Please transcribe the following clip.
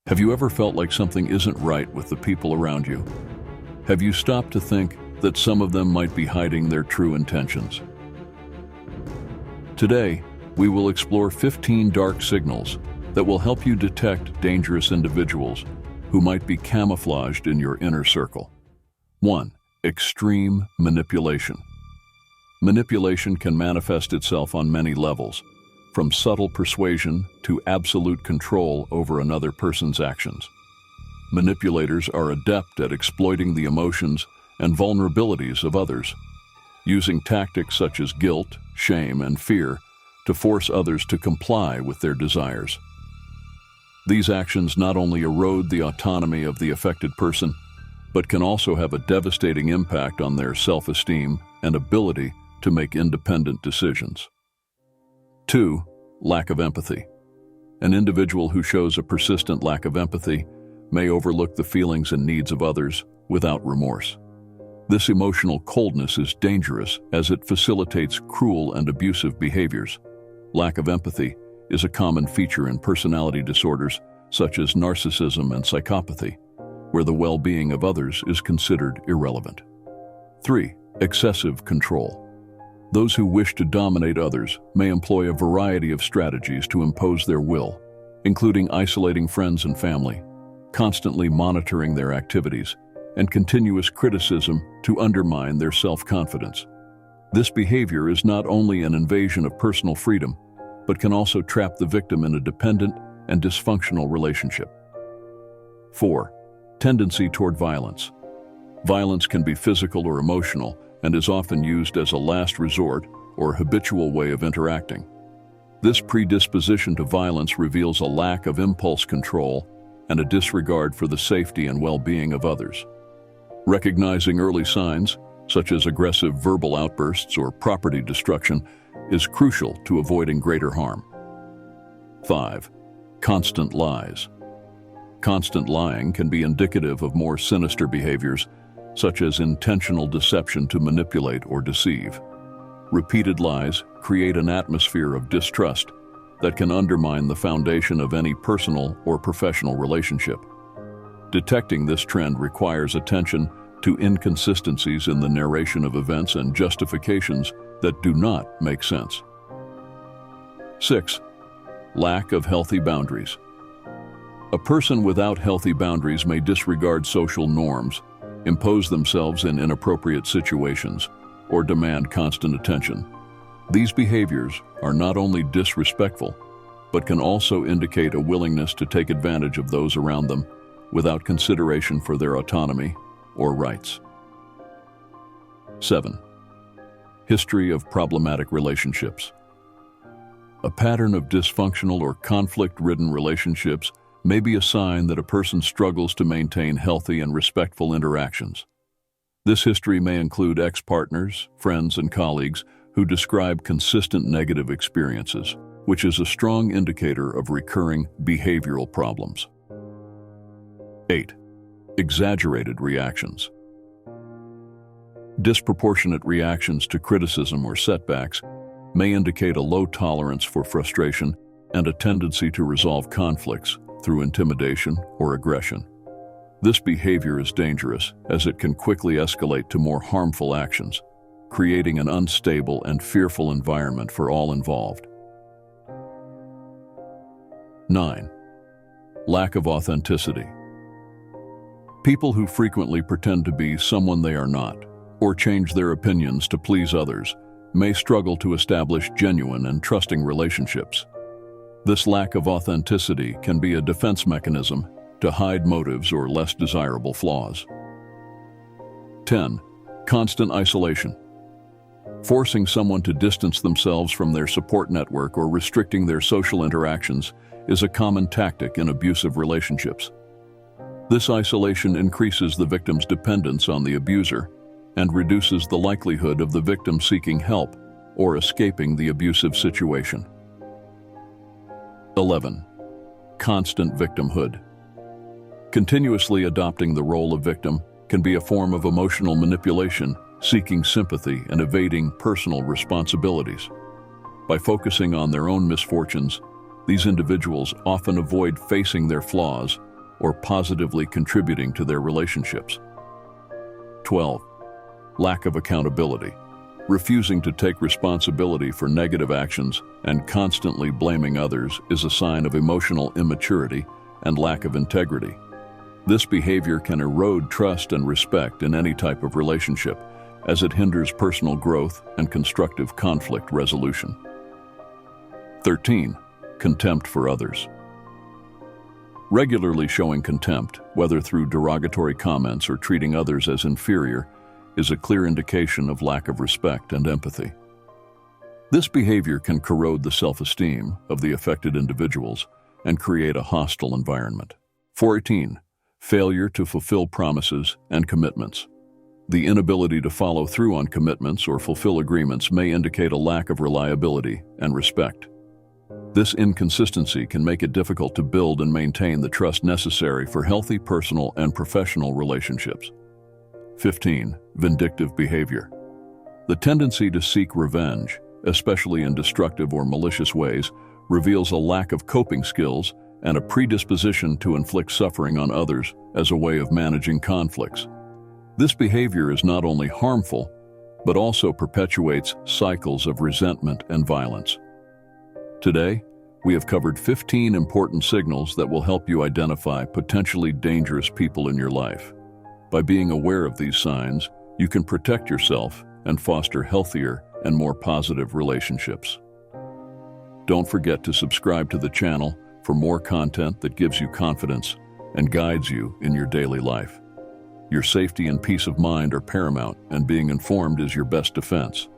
Have you ever felt like something isn't right with the people around you? Have you stopped to think that some of them might be hiding their true intentions? Today, we will explore 15 dark signals that will help you detect dangerous individuals who might be camouflaged in your inner circle. 1. Extreme manipulation. Manipulation can manifest itself on many levels, from subtle persuasion to absolute control over another person's actions. Manipulators are adept at exploiting the emotions and vulnerabilities of others, using tactics such as guilt, shame, and fear to force others to comply with their desires. These actions not only erode the autonomy of the affected person, but can also have a devastating impact on their self-esteem and ability to make independent decisions. 2. Lack of empathy. An individual who shows a persistent lack of empathy may overlook the feelings and needs of others without remorse. This emotional coldness is dangerous as it facilitates cruel and abusive behaviors. Lack of empathy is a common feature in personality disorders such as narcissism and psychopathy, where the well-being of others is considered irrelevant. 3. Excessive control. Those who wish to dominate others may employ a variety of strategies to impose their will, including isolating friends and family, constantly monitoring their activities, and continuous criticism to undermine their self-confidence. This behavior is not only an invasion of personal freedom, but can also trap the victim in a dependent and dysfunctional relationship. 4. Tendency toward violence. Violence can be physical or emotional and is often used as a last resort or habitual way of interacting. This predisposition to violence reveals a lack of impulse control and a disregard for the safety and well-being of others. Recognizing early signs, such as aggressive verbal outbursts or property destruction, is crucial to avoiding greater harm. 5. Constant lies. Constant lying can be indicative of more sinister behaviors, such as intentional deception to manipulate or deceive. Repeated lies create an atmosphere of distrust that can undermine the foundation of any personal or professional relationship. Detecting this trend requires attention to inconsistencies in the narration of events and justifications that do not make sense. 6. Lack of healthy boundaries. A person without healthy boundaries may disregard social norms, impose themselves in inappropriate situations, or demand constant attention. These behaviors are not only disrespectful, but can also indicate a willingness to take advantage of those around them without consideration for their autonomy or rights. 7. History of problematic relationships. A pattern of dysfunctional or conflict-ridden relationships may be a sign that a person struggles to maintain healthy and respectful interactions. This history may include ex-partners, friends, and colleagues who describe consistent negative experiences, which is a strong indicator of recurring behavioral problems. 8. Exaggerated reactions. Disproportionate reactions to criticism or setbacks may indicate a low tolerance for frustration and a tendency to resolve conflicts through intimidation or aggression. This behavior is dangerous as it can quickly escalate to more harmful actions, creating an unstable and fearful environment for all involved. 9. Lack of authenticity. People who frequently pretend to be someone they are not, or change their opinions to please others, may struggle to establish genuine and trusting relationships. This lack of authenticity can be a defense mechanism to hide motives or less desirable flaws. 10. Constant isolation. Forcing someone to distance themselves from their support network or restricting their social interactions is a common tactic in abusive relationships. This isolation increases the victim's dependence on the abuser and reduces the likelihood of the victim seeking help or escaping the abusive situation. 11. Constant victimhood. Continuously adopting the role of victim can be a form of emotional manipulation, seeking sympathy and evading personal responsibilities. By focusing on their own misfortunes, these individuals often avoid facing their flaws or positively contributing to their relationships. 12. Lack of accountability. Refusing to take responsibility for negative actions and constantly blaming others is a sign of emotional immaturity and lack of integrity. This behavior can erode trust and respect in any type of relationship, as it hinders personal growth and constructive conflict resolution. 13. Contempt for others. Regularly showing contempt, whether through derogatory comments or treating others as inferior, is a clear indication of lack of respect and empathy. This behavior can corrode the self-esteem of the affected individuals and create a hostile environment. 14. Failure to fulfill promises and commitments. The inability to follow through on commitments or fulfill agreements may indicate a lack of reliability and respect. This inconsistency can make it difficult to build and maintain the trust necessary for healthy personal and professional relationships. 15. Vindictive behavior. The tendency to seek revenge, especially in destructive or malicious ways, reveals a lack of coping skills and a predisposition to inflict suffering on others as a way of managing conflicts. This behavior is not only harmful, but also perpetuates cycles of resentment and violence. Today, we have covered 15 important signals that will help you identify potentially dangerous people in your life. By being aware of these signs, you can protect yourself and foster healthier and more positive relationships. Don't forget to subscribe to the channel for more content that gives you confidence and guides you in your daily life. Your safety and peace of mind are paramount, and being informed is your best defense.